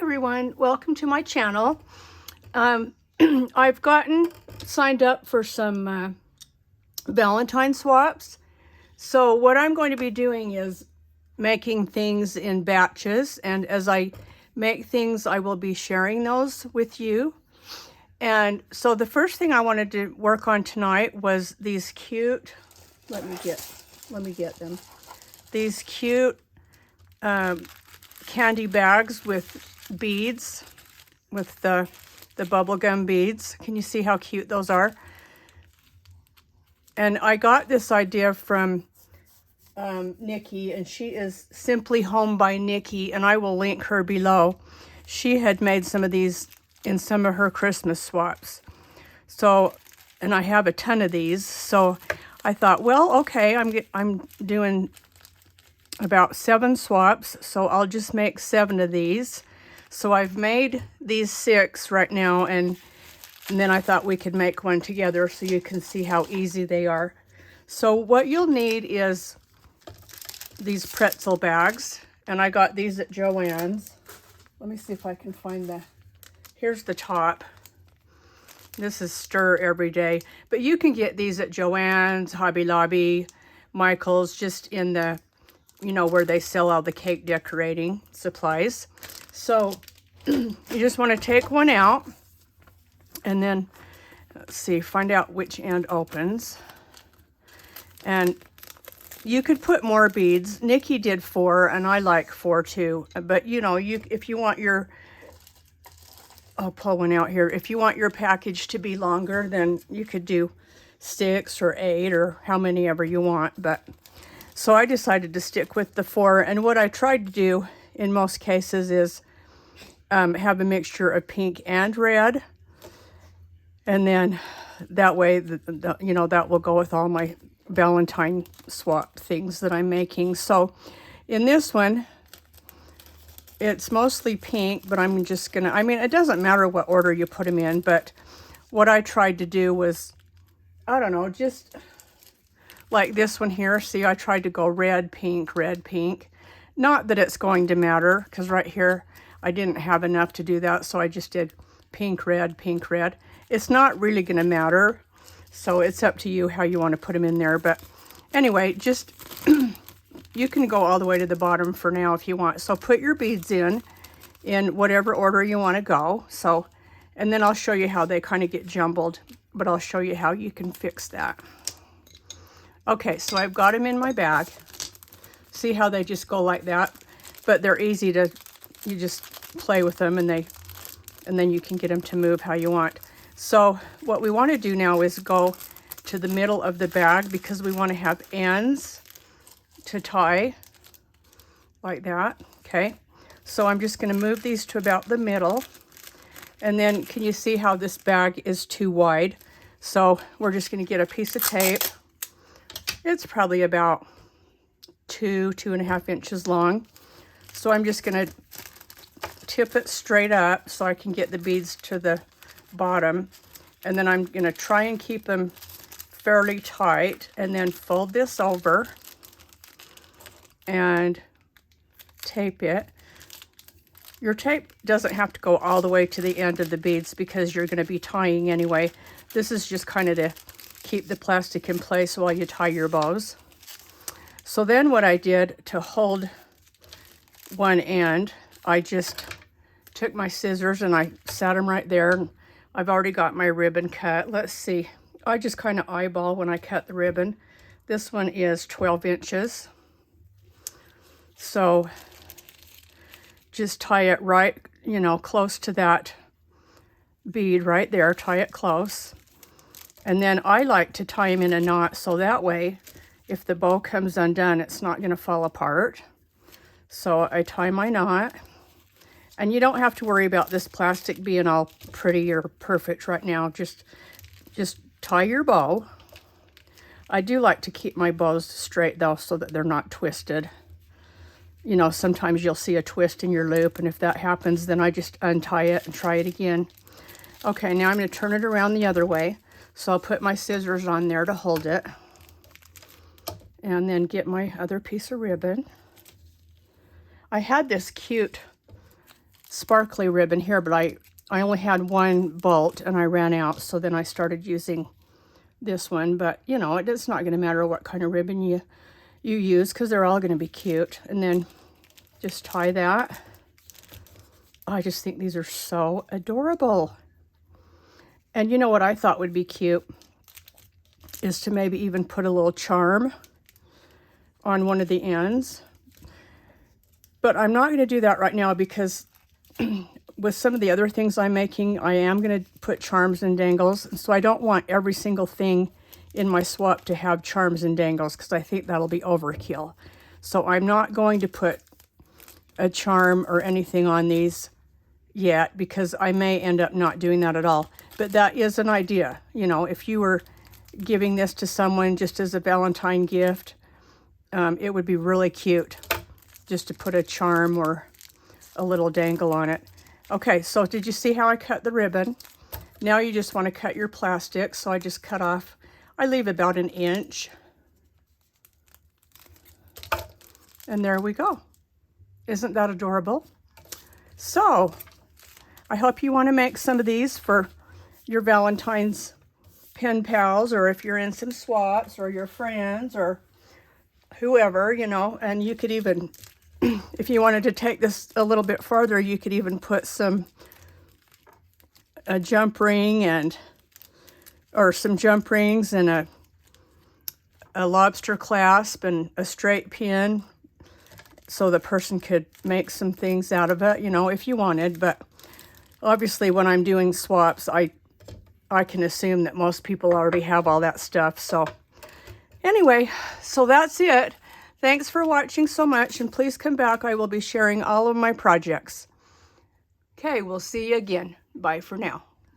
everyone, welcome to my channel. I've gotten signed up for some Valentine swaps. So what I'm going to be doing is making things in batches, and as I make things I will be sharing those with you. And so the first thing I wanted to work on tonight was these cute, let me get them. These cute candy bags with beads, with the bubblegum beads. Can you see how cute those are? And I got this idea from Nikki, and she is Simply Home by Nikki, and I will link her below. She had made some of these in some of her Christmas swaps. So, and I have a ton of these. So I thought, well, okay, I'm doing about 7 swaps, so I'll just make 7 of these. So I've made these 6 right now, and then I thought we could make one together so you can see how easy they are. So what you'll need is these pretzel bags, and I got these at Joann's. Let me see if I can find here's the top. This is Stir Every Day, but you can get these at Joann's, Hobby Lobby, Michael's, just in the, you know, where they sell all the cake decorating supplies. So you just want to take one out, and then, let's see, find out which end opens. And you could put more beads. Nikki did 4, and I like 4 too. But you know, if you want your, I'll pull one out here. If you want your package to be longer, then you could do 6 or 8 or how many ever you want. But so I decided to stick with the 4. And what I tried to do in most cases is have a mixture of pink and red. And then that way, you know, that will go with all my Valentine swap things that I'm making. So in this one, it's mostly pink, but I'm just gonna, I mean, it doesn't matter what order you put them in, but what I tried to do was, I don't know, just like this one here. See, I tried to go red, pink, red, pink. Not that it's going to matter, because right here, I didn't have enough to do that, so I just did pink, red, pink, red. It's not really gonna matter. So it's up to you how you want to put them in there. But anyway, just you can go all the way to the bottom for now if you want. So put your beads in whatever order you want to go. So, and then I'll show you how they kind of get jumbled, but I'll show you how you can fix that. Okay, so I've got them in my bag. See how they just go like that? But they're easy to, you just play with them, and then you can get them to move how you want. So what we want to do now is go to the middle of the bag, because we want to have ends to tie like that. Okay, so I'm just going to move these to about the middle, and then can you see how this bag is too wide? So we're just going to get a piece of tape. It's probably about 2.5 inches long. So I'm just going to tip it straight up so I can get the beads to the bottom, and then I'm going to try and keep them fairly tight, and then fold this over and tape it. Your tape doesn't have to go all the way to the end of the beads, because you're going to be tying anyway. This is just kind of to keep the plastic in place while you tie your bows. So then what I did to hold one end, I just took my scissors and I sat them right there. I've already got my ribbon cut. Let's see. I just kind of eyeball when I cut the ribbon. This one is 12 inches. So just tie it right, you know, close to that bead right there. Tie it close. And then I like to tie them in a knot, so that way, if the bow comes undone, it's not going to fall apart. So I tie my knot. And you don't have to worry about this plastic being all pretty or perfect right now. Just tie your bow. I do like to keep my bows straight though, so that they're not twisted. You know, sometimes you'll see a twist in your loop, and if that happens, then I just untie it and try it again. Okay, now I'm going to turn it around the other way. So I'll put my scissors on there to hold it, and then get my other piece of ribbon. I had this cute sparkly ribbon here, but I only had one bolt and I ran out, so then I started using this one. But you know, it's not going to matter what kind of ribbon you use, because they're all going to be cute. And then just tie that. I just think these are so adorable. And you know what I thought would be cute is to maybe even put a little charm on one of the ends. But I'm not going to do that right now, because with some of the other things I'm making, I am going to put charms and dangles. So I don't want every single thing in my swap to have charms and dangles, because I think that'll be overkill. So I'm not going to put a charm or anything on these yet, because I may end up not doing that at all. But that is an idea. You know, if you were giving this to someone just as a Valentine gift, it would be really cute just to put a charm or a little dangle on it. Okay, so did you see how I cut the ribbon? Now you just want to cut your plastic. So I just cut off, I leave about 1 inch. And there we go. Isn't that adorable? So I hope you want to make some of these for your Valentine's pen pals, or if you're in some swaps, or your friends, or whoever, you know. And you could even, if you wanted to take this a little bit farther, you could even put a jump ring or some jump rings and a lobster clasp and a straight pin, so the person could make some things out of it, you know, if you wanted. But obviously when I'm doing swaps, I can assume that most people already have all that stuff. So anyway, so that's it. Thanks for watching so much, and please come back. I will be sharing all of my projects. Okay, we'll see you again. Bye for now.